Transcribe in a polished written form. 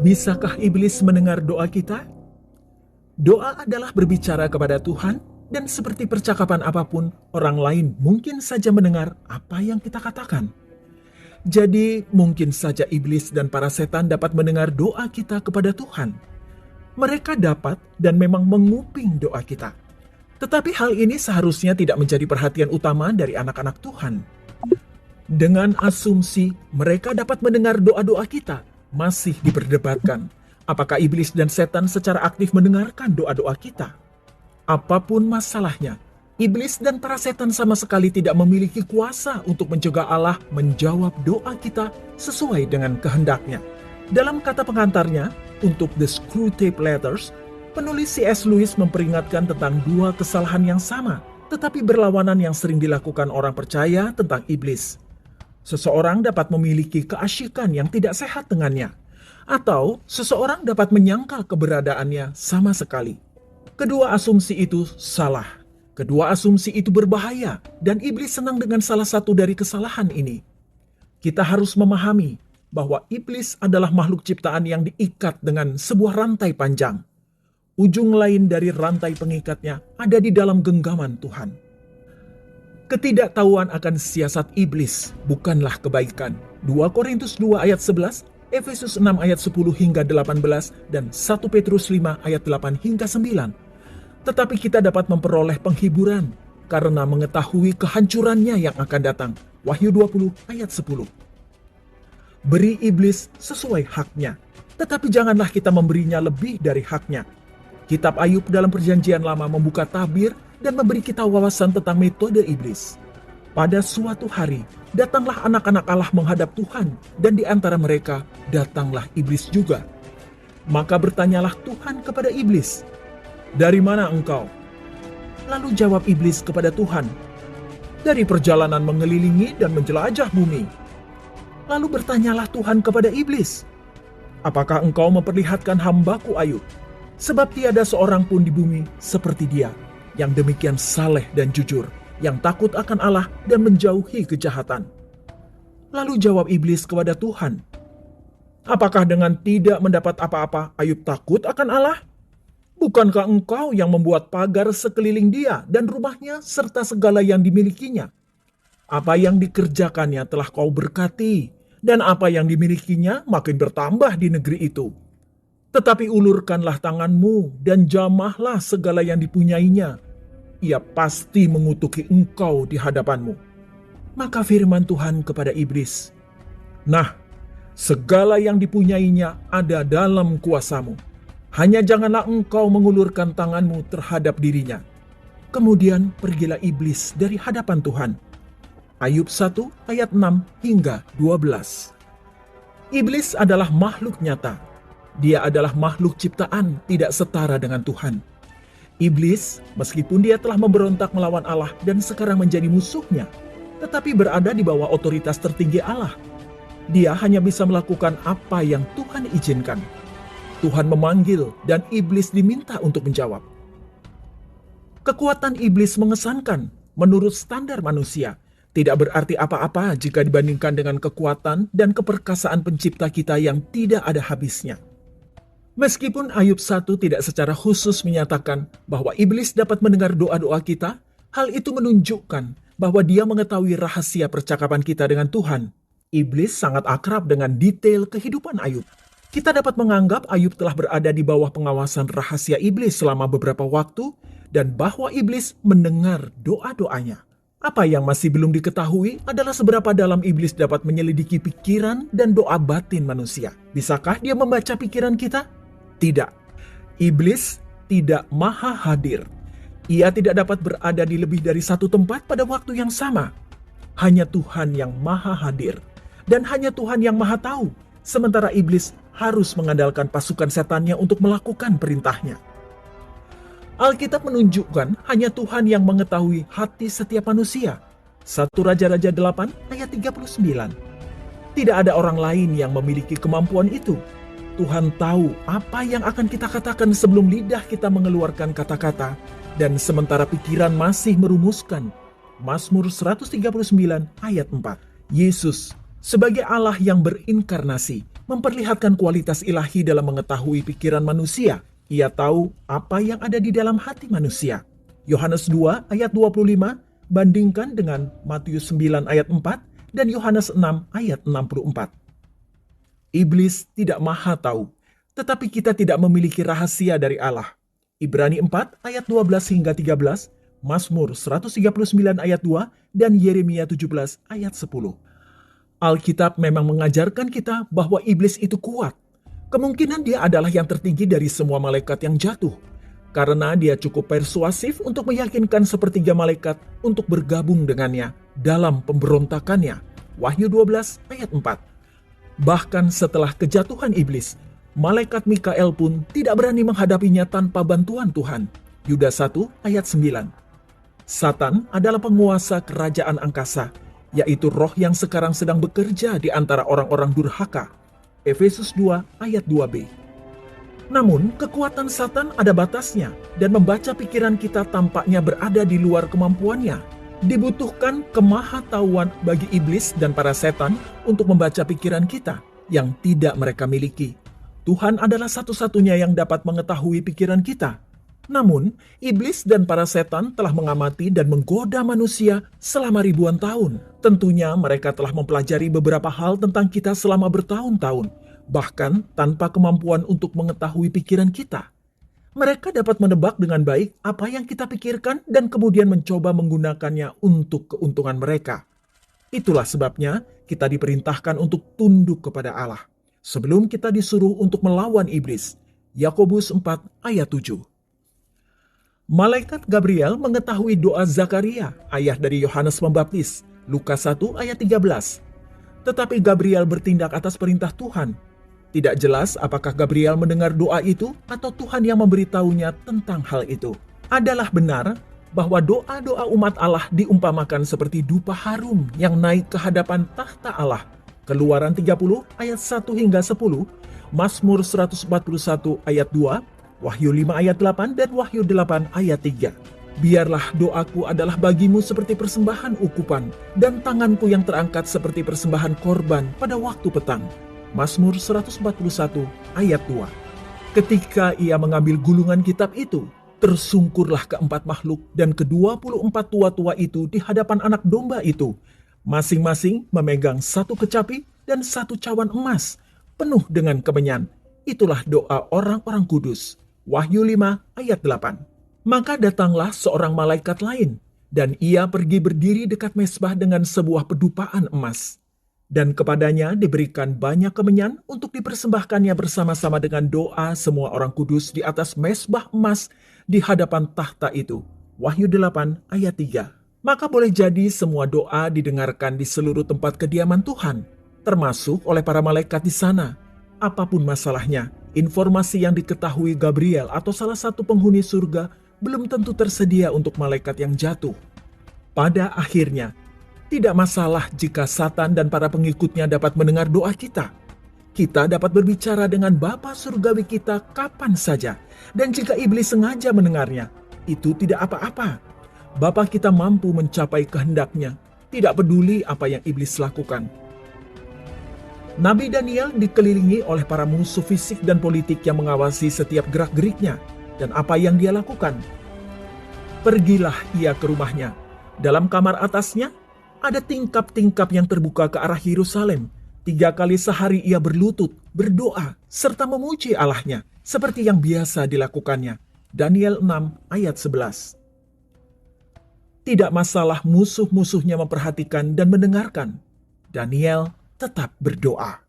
Bisakah iblis mendengar doa kita? Doa adalah berbicara kepada Tuhan, dan seperti percakapan apapun, orang lain mungkin saja mendengar apa yang kita katakan. Jadi, mungkin saja iblis dan para setan dapat mendengar doa kita kepada Tuhan. Mereka dapat dan memang menguping doa kita. Tetapi hal ini seharusnya tidak menjadi perhatian utama dari anak-anak Tuhan. Dengan asumsi mereka dapat mendengar doa-doa kita, masih diperdebatkan apakah iblis dan setan secara aktif mendengarkan doa-doa kita. Apapun masalahnya, iblis dan para setan sama sekali tidak memiliki kuasa untuk mencegah Allah menjawab doa kita sesuai dengan kehendaknya. Dalam kata pengantarnya, untuk The Screwtape Letters, penulis C.S. Lewis memperingatkan tentang dua kesalahan yang sama, tetapi berlawanan yang sering dilakukan orang percaya tentang iblis. Seseorang dapat memiliki keasyikan yang tidak sehat dengannya, atau seseorang dapat menyangkal keberadaannya sama sekali. Kedua asumsi itu salah. Kedua asumsi itu berbahaya, dan iblis senang dengan salah satu dari kesalahan ini. Kita harus memahami bahwa iblis adalah makhluk ciptaan yang diikat dengan sebuah rantai panjang. Ujung lain dari rantai pengikatnya ada di dalam genggaman Tuhan. Ketidaktahuan akan siasat iblis bukanlah kebaikan. 2 Korintus 2 ayat 11, Efesus 6 ayat 10 hingga 18, dan 1 Petrus 5 ayat 8 hingga 9. Tetapi kita dapat memperoleh penghiburan karena mengetahui kehancurannya yang akan datang. Wahyu 20 ayat 10. Beri iblis sesuai haknya, tetapi janganlah kita memberinya lebih dari haknya. Kitab Ayub dalam Perjanjian Lama membuka tabir dan memberi kita wawasan tentang metode iblis. Pada suatu hari, datanglah anak-anak Allah menghadap Tuhan, dan di antara mereka datanglah iblis juga. Maka bertanyalah Tuhan kepada iblis, "Dari mana engkau?" Lalu jawab iblis kepada Tuhan, "Dari perjalanan mengelilingi dan menjelajah bumi." Lalu bertanyalah Tuhan kepada iblis, "Apakah engkau memperlihatkan hambaku Ayub? Sebab tiada seorang pun di bumi seperti dia, yang demikian saleh dan jujur, yang takut akan Allah dan menjauhi kejahatan." Lalu jawab iblis kepada Tuhan, "Apakah dengan tidak mendapat apa-apa Ayub takut akan Allah? Bukankah engkau yang membuat pagar sekeliling dia dan rumahnya serta segala yang dimilikinya? Apa yang dikerjakannya telah kau berkati, dan apa yang dimilikinya makin bertambah di negeri itu. Tetapi ulurkanlah tanganmu dan jamahlah segala yang dipunyainya. Ia pasti mengutuki engkau di hadapanmu." Maka firman Tuhan kepada iblis, "Nah, segala yang dipunyainya ada dalam kuasamu. Hanya janganlah engkau mengulurkan tanganmu terhadap dirinya." Kemudian pergilah iblis dari hadapan Tuhan. Ayub 1 ayat 6 hingga 12. Iblis adalah makhluk nyata. Dia adalah makhluk ciptaan, tidak setara dengan Tuhan. Iblis, meskipun dia telah memberontak melawan Allah dan sekarang menjadi musuhnya, tetapi berada di bawah otoritas tertinggi Allah. Dia hanya bisa melakukan apa yang Tuhan izinkan. Tuhan memanggil dan iblis diminta untuk menjawab. Kekuatan iblis mengesankan menurut standar manusia, tidak berarti apa-apa jika dibandingkan dengan kekuatan dan keperkasaan pencipta kita yang tidak ada habisnya. Meskipun Ayub 1 tidak secara khusus menyatakan bahwa iblis dapat mendengar doa-doa kita, hal itu menunjukkan bahwa dia mengetahui rahasia percakapan kita dengan Tuhan. Iblis sangat akrab dengan detail kehidupan Ayub. Kita dapat menganggap Ayub telah berada di bawah pengawasan rahasia iblis selama beberapa waktu, dan bahwa iblis mendengar doa-doanya. Apa yang masih belum diketahui adalah seberapa dalam iblis dapat menyelidiki pikiran dan doa batin manusia. Bisakah dia membaca pikiran kita? Tidak. Iblis tidak maha hadir. Ia tidak dapat berada di lebih dari satu tempat pada waktu yang sama. Hanya Tuhan yang maha hadir. Dan hanya Tuhan yang maha tahu. Sementara iblis harus mengandalkan pasukan setannya untuk melakukan perintahnya. Alkitab menunjukkan hanya Tuhan yang mengetahui hati setiap manusia. 1 Raja-Raja 8 ayat 39. Tidak ada orang lain yang memiliki kemampuan itu. Tuhan tahu apa yang akan kita katakan sebelum lidah kita mengeluarkan kata-kata, dan sementara pikiran masih merumuskan. Mazmur 139 ayat 4. Yesus Sebagai Allah yang berinkarnasi, memperlihatkan kualitas ilahi dalam mengetahui pikiran manusia. Ia tahu apa yang ada di dalam hati manusia. Yohanes 2 ayat 25 bandingkan dengan Matius 9 ayat 4 dan Yohanes 6 ayat 64. Iblis tidak maha tahu, tetapi kita tidak memiliki rahasia dari Allah. Ibrani 4 ayat 12 hingga 13, Mazmur 139 ayat 2, dan Yeremia 17 ayat 10. Alkitab memang mengajarkan kita bahwa iblis itu kuat. Kemungkinan dia adalah yang tertinggi dari semua malaikat yang jatuh, karena dia cukup persuasif untuk meyakinkan sepertiga malaikat untuk bergabung dengannya dalam pemberontakannya. Wahyu 12 ayat 4. Bahkan setelah kejatuhan iblis, malaikat Mikael pun tidak berani menghadapinya tanpa bantuan Tuhan. Yudas 1 ayat 9. Satan adalah penguasa kerajaan angkasa, yaitu roh yang sekarang sedang bekerja di antara orang-orang durhaka. Efesus 2 ayat 2b. Namun, kekuatan Satan ada batasnya, dan membaca pikiran kita tampaknya berada di luar kemampuannya. Dibutuhkan kemahatauan bagi iblis dan para setan untuk membaca pikiran kita yang tidak mereka miliki. Tuhan adalah satu-satunya yang dapat mengetahui pikiran kita. Namun, iblis dan para setan telah mengamati dan menggoda manusia selama ribuan tahun. Tentunya mereka telah mempelajari beberapa hal tentang kita selama bertahun-tahun, bahkan tanpa kemampuan untuk mengetahui pikiran kita. Mereka dapat menebak dengan baik apa yang kita pikirkan dan kemudian mencoba menggunakannya untuk keuntungan mereka. Itulah sebabnya kita diperintahkan untuk tunduk kepada Allah, sebelum kita disuruh untuk melawan iblis. Yakobus 4 ayat 7. Malaikat Gabriel mengetahui doa Zakaria, ayah dari Yohanes Pembaptis, Lukas 1 ayat 13. Tetapi Gabriel bertindak atas perintah Tuhan. Tidak jelas apakah Gabriel mendengar doa itu atau Tuhan yang memberitahunya tentang hal itu. Adalah benar bahwa doa-doa umat Allah diumpamakan seperti dupa harum yang naik ke hadapan tahta Allah. Keluaran 30 ayat 1 hingga 10, Mazmur 141 ayat 2, Wahyu 5 ayat 8 dan Wahyu 8 ayat 3. Biarlah doaku adalah bagimu seperti persembahan ukupan, dan tanganku yang terangkat seperti persembahan korban pada waktu petang. Mazmur 141 ayat 2. Ketika ia mengambil gulungan kitab itu, tersungkurlah keempat makhluk dan ke-24 tua-tua itu di hadapan anak domba itu, masing-masing memegang satu kecapi dan satu cawan emas, penuh dengan kemenyan. Itulah doa orang-orang kudus. Wahyu 5 ayat 8. Maka datanglah seorang malaikat lain, dan ia pergi berdiri dekat mezbah dengan sebuah pedupaan emas. Dan kepadanya diberikan banyak kemenyan untuk dipersembahkannya bersama-sama dengan doa semua orang kudus di atas mezbah emas di hadapan tahta itu. Wahyu 8 ayat 3. Maka boleh jadi semua doa didengarkan di seluruh tempat kediaman Tuhan, termasuk oleh para malaikat di sana. Apapun masalahnya, informasi yang diketahui Gabriel atau salah satu penghuni surga belum tentu tersedia untuk malaikat yang jatuh. Pada akhirnya, tidak masalah jika Satan dan para pengikutnya dapat mendengar doa kita. Kita dapat berbicara dengan Bapa surgawi kita kapan saja, dan jika iblis sengaja mendengarnya, itu tidak apa-apa. Bapa kita mampu mencapai kehendaknya, tidak peduli apa yang iblis lakukan. Nabi Daniel dikelilingi oleh para musuh fisik dan politik yang mengawasi setiap gerak-geriknya dan apa yang dia lakukan. Pergilah ia ke rumahnya. Dalam kamar atasnya, ada tingkap-tingkap yang terbuka ke arah Yerusalem. 3 kali sehari ia berlutut, berdoa, serta memuji Allahnya, seperti yang biasa dilakukannya. Daniel 6 ayat 11. Tidak masalah musuh-musuhnya memperhatikan dan mendengarkan. Daniel tetap berdoa.